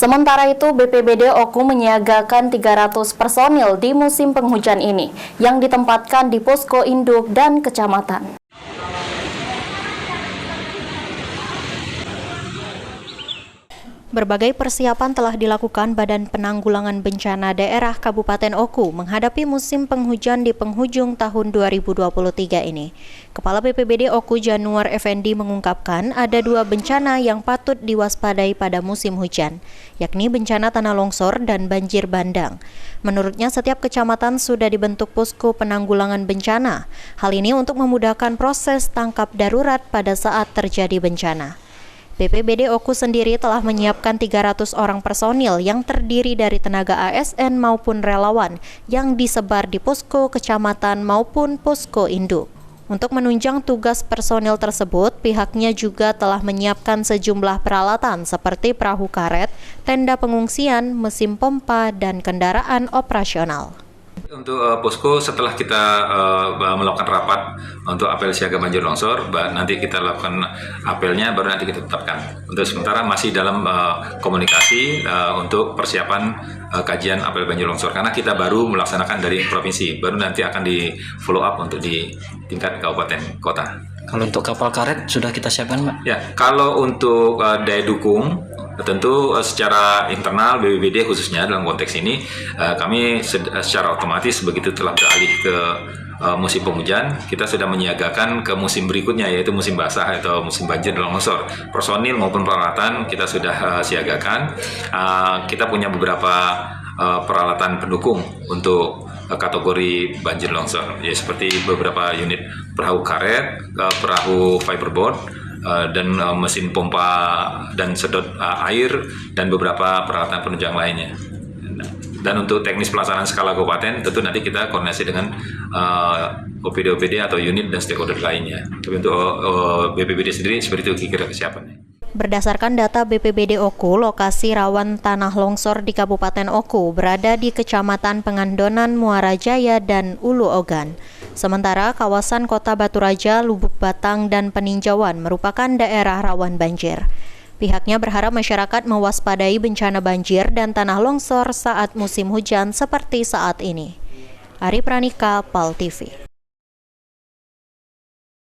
Sementara itu, BPBD Oku menyiagakan 300 personil di musim penghujan ini yang ditempatkan di posko induk dan kecamatan. Berbagai persiapan telah dilakukan Badan Penanggulangan Bencana Daerah Kabupaten Oku menghadapi musim penghujan di penghujung tahun 2023 ini. Kepala BPBD Oku Januar Effendi mengungkapkan ada 2 bencana yang patut diwaspadai pada musim hujan, yakni bencana tanah longsor dan banjir bandang. Menurutnya setiap kecamatan sudah dibentuk posko penanggulangan bencana. Hal ini untuk memudahkan proses tangkap darurat pada saat terjadi bencana. BPBD Oku sendiri telah menyiapkan 300 orang personil yang terdiri dari tenaga ASN maupun relawan yang disebar di posko kecamatan maupun posko induk. Untuk menunjang tugas personil tersebut, pihaknya juga telah menyiapkan sejumlah peralatan seperti perahu karet, tenda pengungsian, mesin pompa, dan kendaraan operasional. Untuk posko setelah kita melakukan rapat untuk apel siaga banjir longsor, nanti kita lakukan apelnya baru nanti kita tetapkan. Untuk sementara masih dalam komunikasi untuk persiapan kajian apel banjir longsor karena kita baru melaksanakan dari provinsi, baru nanti akan di follow up untuk di tingkat kabupaten kota. Kalau untuk kapal karet sudah kita siapkan, Pak? Ya, kalau untuk daya dukung tentu secara internal BPBD khususnya dalam konteks ini kami secara otomatis begitu telah beralih ke musim penghujan, kita sudah menyiagakan ke musim berikutnya yaitu musim basah atau musim banjir dan longsor. Personil maupun peralatan kita sudah siagakan. Kita punya beberapa peralatan pendukung untuk kategori banjir longsor, ya seperti beberapa unit perahu karet, perahu fiberboard, dan mesin pompa dan sedot air dan beberapa peralatan penunjang lainnya. Dan untuk teknis pelaksanaan skala kabupaten tentu nanti kita koordinasi dengan OPD atau unit dan stakeholder lainnya. Tapi untuk BPBD sendiri seperti itu kira-kira kesiapannya. Berdasarkan data BPBD Oku, lokasi rawan tanah longsor di Kabupaten Oku berada di Kecamatan Pengandonan, Muara Jaya, dan Ulu Ogan. Sementara kawasan Kota Batu Raja, Lubuk Batang, dan Peninjauan merupakan daerah rawan banjir. Pihaknya berharap masyarakat mewaspadai bencana banjir dan tanah longsor saat musim hujan seperti saat ini. Ari Pranika, PAL TV.